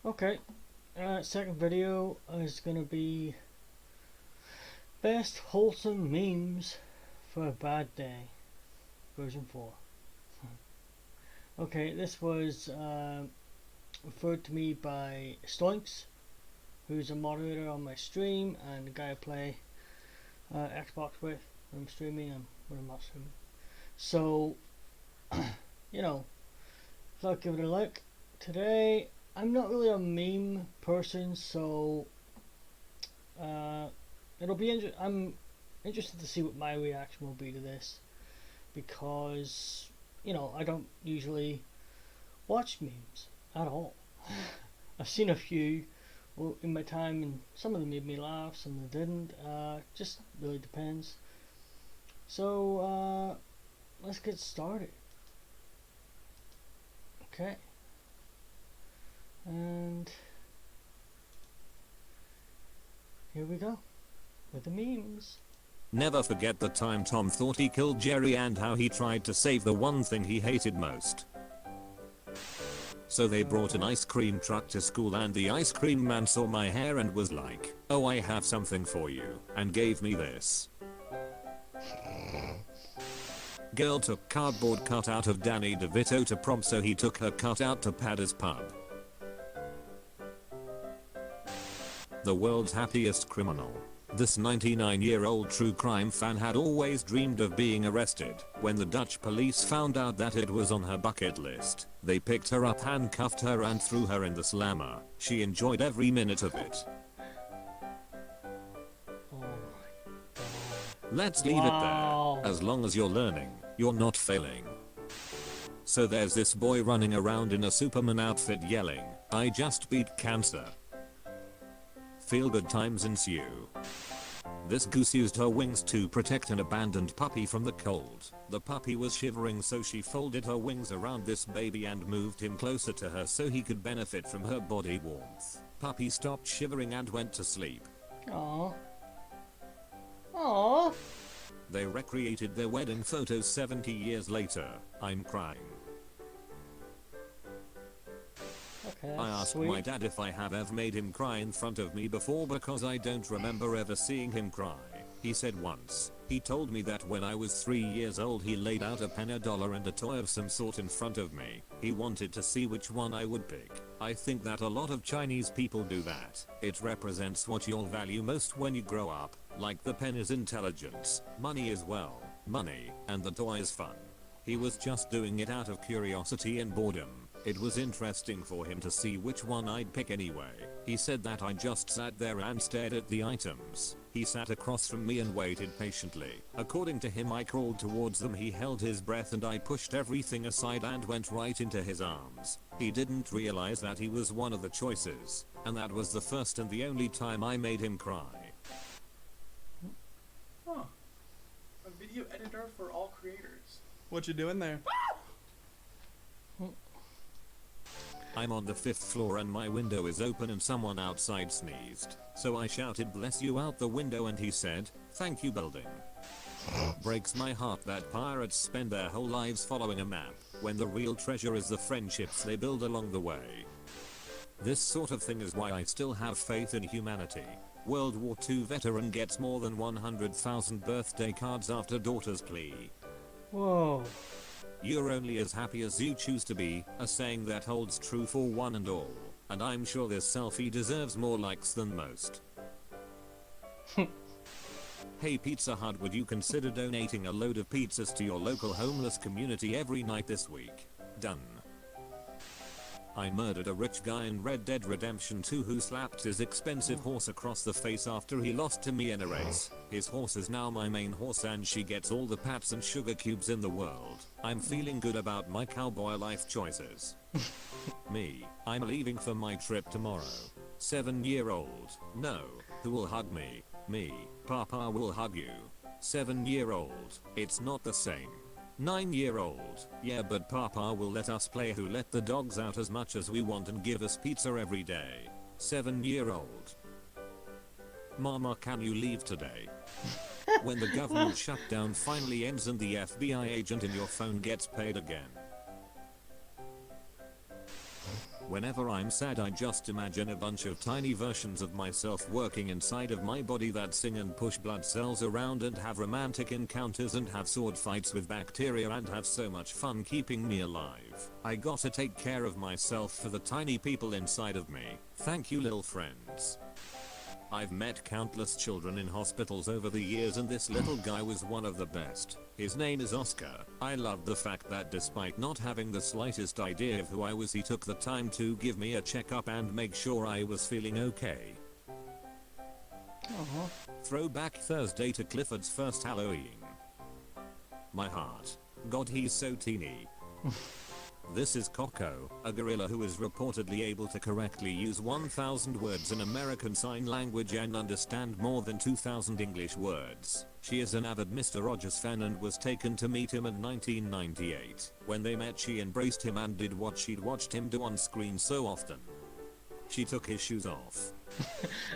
Okay, second video is gonna be best wholesome memes for a bad day, version 4. Okay, this was referred to me by Stoinks, who's a moderator on my stream and the guy I play Xbox with when I'm streaming and when I'm not streaming. So, you know, without giving it a look, today I'm not really a meme person, so it'll be I'm interested to see what my reaction will be to this, because I don't usually watch memes at all. I've seen a few in my time, and some of them made me laugh, some of them didn't. Just really depends. So let's get started. Okay. And here we go with the memes. Never forget the time Tom thought he killed Jerry and how he tried to save the one thing he hated most. So they brought an ice cream truck to school and the ice cream man saw my hair and was like, "Oh, I have something for you," and gave me this. Girl took cardboard cutout of Danny DeVito to prom, so he took her cutout to Paddy's pub. The world's happiest criminal. This 99-year-old true crime fan had always dreamed of being arrested. When the Dutch police found out that it was on her bucket list, they picked her up, handcuffed her and threw her in the slammer. She enjoyed every minute of it. Oh my god. Let's leave it there. As long as you're learning, you're not failing. So there's this boy running around in a Superman outfit yelling, "I just beat cancer." Feel good times ensue. This goose used her wings to protect an abandoned puppy from the cold. The puppy was shivering, so she folded her wings around this baby and moved him closer to her so he could benefit from her body warmth. Puppy stopped shivering and went to sleep. Aww. Aww. They recreated their wedding photos 70 years later. I'm crying. Okay, I asked sweet. my dad if I have ever made him cry in front of me before, because I don't remember ever seeing him cry. He said once. He told me that when I was 3 years old he laid out a pen, a dollar and a toy of some sort in front of me. He wanted to see which one I would pick. I think that a lot of Chinese people do that. It represents what you'll value most when you grow up. Like the pen is intelligence, money is money, and the toy is fun. He was just doing it out of curiosity and boredom. It was interesting for him to see which one I'd pick anyway. He said that I just sat there and stared at the items. He sat across from me and waited patiently. According to him, I crawled towards them, he held his breath, and I pushed everything aside and went right into his arms. He didn't realize that he was one of the choices, and that was the first and the only time I made him cry. Huh. A video editor for all creators. What you doing there? I'm on the 5th floor and my window is open and someone outside sneezed. So I shouted "bless you" out the window and he said, "Thank you, building." Breaks my heart that pirates spend their whole lives following a map, when the real treasure is the friendships they build along the way. This sort of thing is why I still have faith in humanity. World War II veteran gets more than 100,000 birthday cards after daughter's plea. Whoa. You're only as happy as you choose to be, a saying that holds true for one and all. And I'm sure this selfie deserves more likes than most. Hey Pizza Hut, would you consider donating a load of pizzas to your local homeless community every night this week? Done. I murdered a rich guy in Red Dead Redemption 2 who slapped his expensive horse across the face after he lost to me in a race. His horse is now my main horse and she gets all the pats and sugar cubes in the world. I'm feeling good about my cowboy life choices. Me, I'm leaving for my trip tomorrow. 7-year-old, no, who will hug me? Me, Papa will hug you. 7-year-old, it's not the same. 9-year-old, yeah, but Papa will let us play Who Let the Dogs Out as much as we want and give us pizza every day. 7-year-old. Mama, can you leave today? When the government shutdown finally ends and the FBI agent in your phone gets paid again. Whenever I'm sad I just imagine a bunch of tiny versions of myself working inside of my body that sing and push blood cells around and have romantic encounters and have sword fights with bacteria and have so much fun keeping me alive. I gotta take care of myself for the tiny people inside of me. Thank you little friends. I've met countless children in hospitals over the years and this little guy was one of the best. His name is Oscar. I loved the fact that despite not having the slightest idea of who I was, he took the time to give me a checkup and make sure I was feeling okay. Throwback Thursday to Clifford's first Halloween. My heart. God, he's so teeny. This is Coco, a gorilla who is reportedly able to correctly use 1,000 words in American Sign Language and understand more than 2,000 English words. She is an avid Mr. Rogers fan and was taken to meet him in 1998. When they met, she embraced him and did what she'd watched him do on screen so often. She took his shoes off.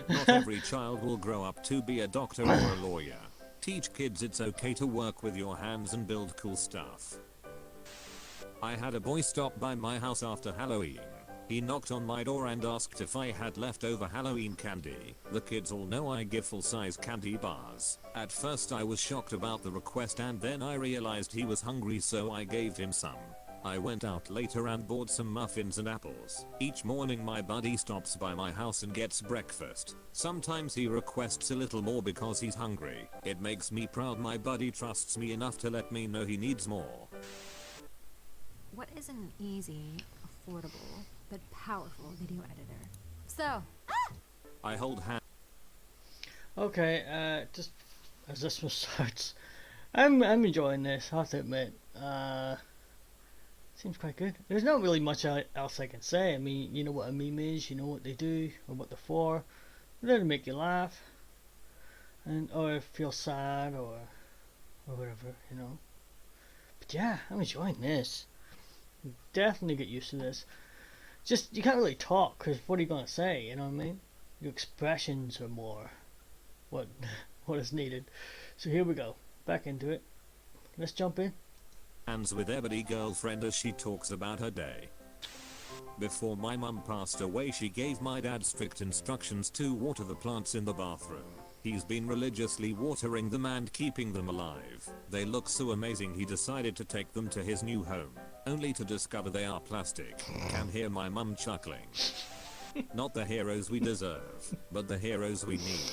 Not every child will grow up to be a doctor or a lawyer. Teach kids it's okay to work with your hands and build cool stuff. I had a boy stop by my house after Halloween. He knocked on my door and asked if I had leftover Halloween candy. The kids all know I give full-size candy bars. At first I was shocked about the request and then I realized he was hungry, so I gave him some. I went out later and bought some muffins and apples. Each morning my buddy stops by my house and gets breakfast. Sometimes he requests a little more because he's hungry. It makes me proud my buddy trusts me enough to let me know he needs more. What is an easy, affordable, but powerful video editor? So, I hold hands. Okay, just as this one starts, I'm enjoying this, I have to admit. Seems quite good. There's not really much else I can say. I mean, you know what a meme is, you know what they do, or what they're for. They're there to make you laugh, and or feel sad, or whatever, you know. But yeah, I'm enjoying this. Definitely get used to this. Just, you can't really talk, because what are you going to say, you know what I mean? Your expressions are more what is needed. So here we go, back into it. Let's jump in. Hands with Ebony girlfriend as she talks about her day. Before my mum passed away, she gave my dad strict instructions to water the plants in the bathroom. He's been religiously watering them and keeping them alive. They look so amazing he decided to take them to his new home, only to discover they are plastic. Can hear my mum chuckling. Not the heroes we deserve, but the heroes we need.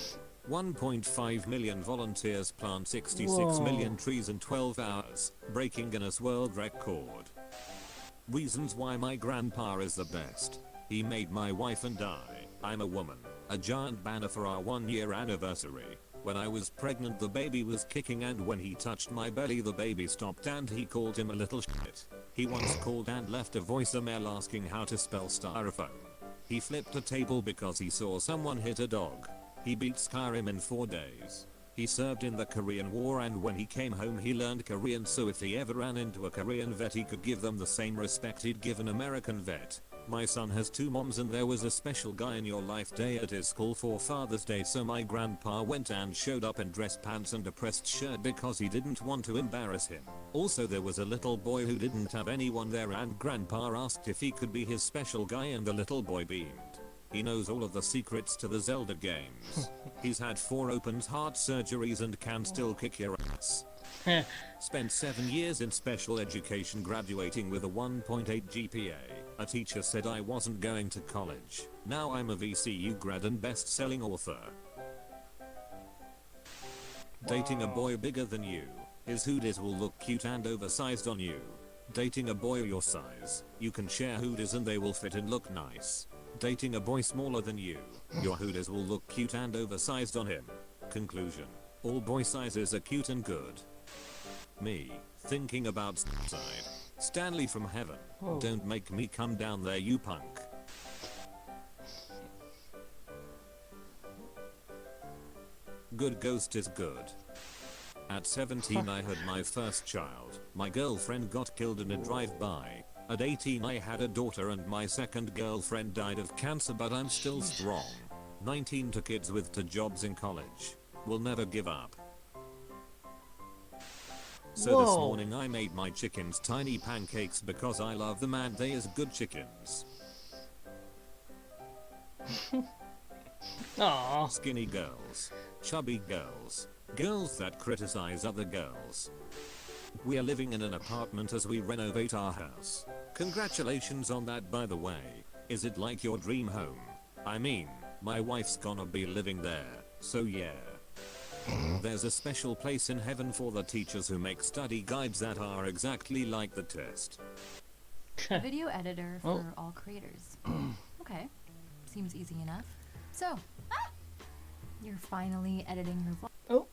1.5 million volunteers plant 66 million trees in 12 hours, breaking Guinness World Record. Reasons why my grandpa is the best. He made my wife and I'm a woman, a giant banner for our 1-year anniversary. When I was pregnant the baby was kicking, and when he touched my belly the baby stopped, and he called him a little shit. He once called and left a voicemail asking how to spell styrofoam. He flipped a table because he saw someone hit a dog. He beat Skyrim in 4 days. He served in the Korean War, and when he came home he learned Korean, so if he ever ran into a Korean vet he could give them the same respect he'd give an American vet. My son has 2 moms, and there was a special guy in your life day at his school for Father's Day, so my grandpa went and showed up in dress pants and a pressed shirt because he didn't want to embarrass him. Also there was a little boy who didn't have anyone there, and grandpa asked if he could be his special guy, and the little boy beamed. He knows all of the secrets to the Zelda games. He's had 4 open heart surgeries and can still kick your ass. Spent 7 years in special education, graduating with a 1.8 GPA. A teacher said I wasn't going to college. Now I'm a VCU grad and best-selling author. Dating a boy bigger than you. His hoodies will look cute and oversized on you. Dating a boy your size. You can share hoodies and they will fit and look nice. Dating a boy smaller than you. Your hoodies will look cute and oversized on him. Conclusion. All boy sizes are cute and good. Me. Thinking about suicide. Stanley from heaven. Oh. Don't make me come down there, you punk. Good ghost is good. At 17 I had my first child. My girlfriend got killed in a drive-by. At 18 I had a daughter and my second girlfriend died of cancer, but I'm still strong. 19 to kids with 2 jobs in college. Will never give up. So this morning I made my chickens tiny pancakes because I love them and they is good chickens. Aww. Skinny girls, chubby girls, girls that criticize other girls. We are living in an apartment as we renovate our house. Congratulations on that, by the way. Is it like your dream home? I mean, my wife's gonna be living there, so yeah. There's a special place in heaven for the teachers who make study guides that are exactly like the test. Video editor for all creators. Okay, seems easy enough. So, you're finally editing your vlog. Oh,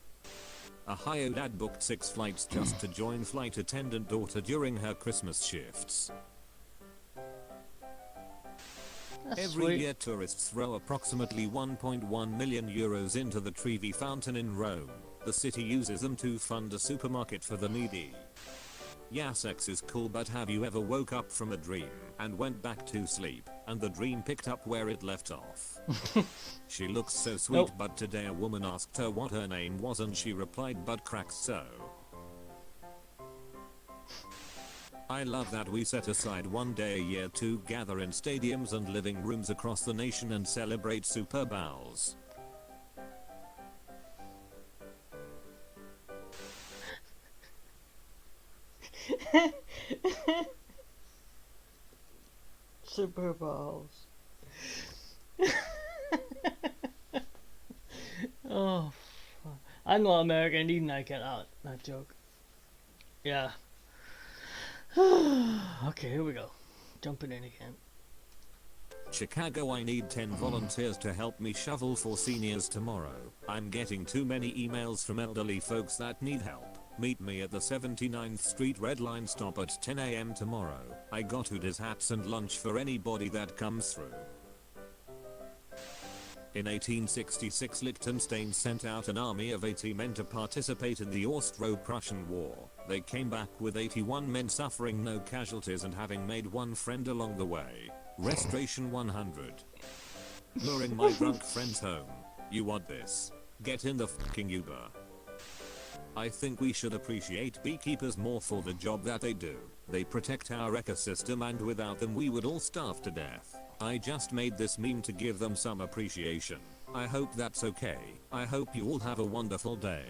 Ohio dad booked 6 flights just to join flight attendant daughter during her Christmas shifts. that's Every sweet. year tourists throw approximately 1.1 million euros into the Trevi fountain in Rome. The city uses them to fund a supermarket for the needy. Yeah, sex is cool, but have you ever woke up from a dream and went back to sleep and the dream picked up where it left off? She looks so sweet, Nope. but today a woman asked her what her name was and she replied butt crack so. I love that we set aside one day a year to gather in stadiums and living rooms across the nation and celebrate Super Bowls. Super Bowls. Oh, fuck. I'm not American, even I get that joke. Yeah. Okay, here we go. Jumping in again. Chicago, I need 10 volunteers to help me shovel for seniors tomorrow. I'm getting too many emails from elderly folks that need help. Meet me at the 79th Street Red Line stop at 10 AM tomorrow. I got hoodies, hats and lunch for anybody that comes through. In 1866, Liechtenstein sent out an army of 80 men to participate in the Austro-Prussian War. They came back with 81 men, suffering no casualties and having made one friend along the way. Restoration 100. Luring my drunk friends home. You want this? Get in the fucking Uber. I think we should appreciate beekeepers more for the job that they do. They protect our ecosystem and without them we would all starve to death. I just made this meme to give them some appreciation. I hope that's okay. I hope you all have a wonderful day.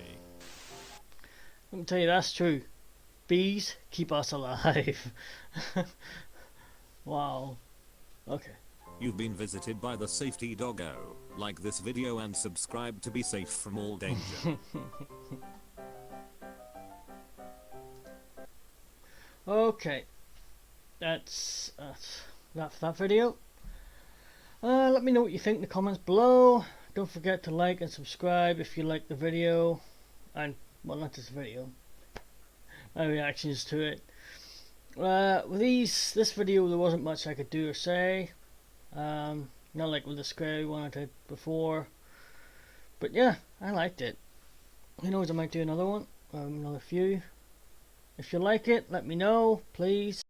Let me tell you, that's true. Bees keep us alive. Wow. Okay. You've been visited by the safety doggo. Like this video and subscribe to be safe from all danger. Okay. That's that for that video. Let me know what you think in the comments below. Don't forget to like and subscribe if you like the video. And, well, not just the video. My reactions to it. With this video there wasn't much I could do or say. Not like with the scary one I did before. But yeah, I liked it. Who knows, I might do another one. Another few. If you like it, let me know, please.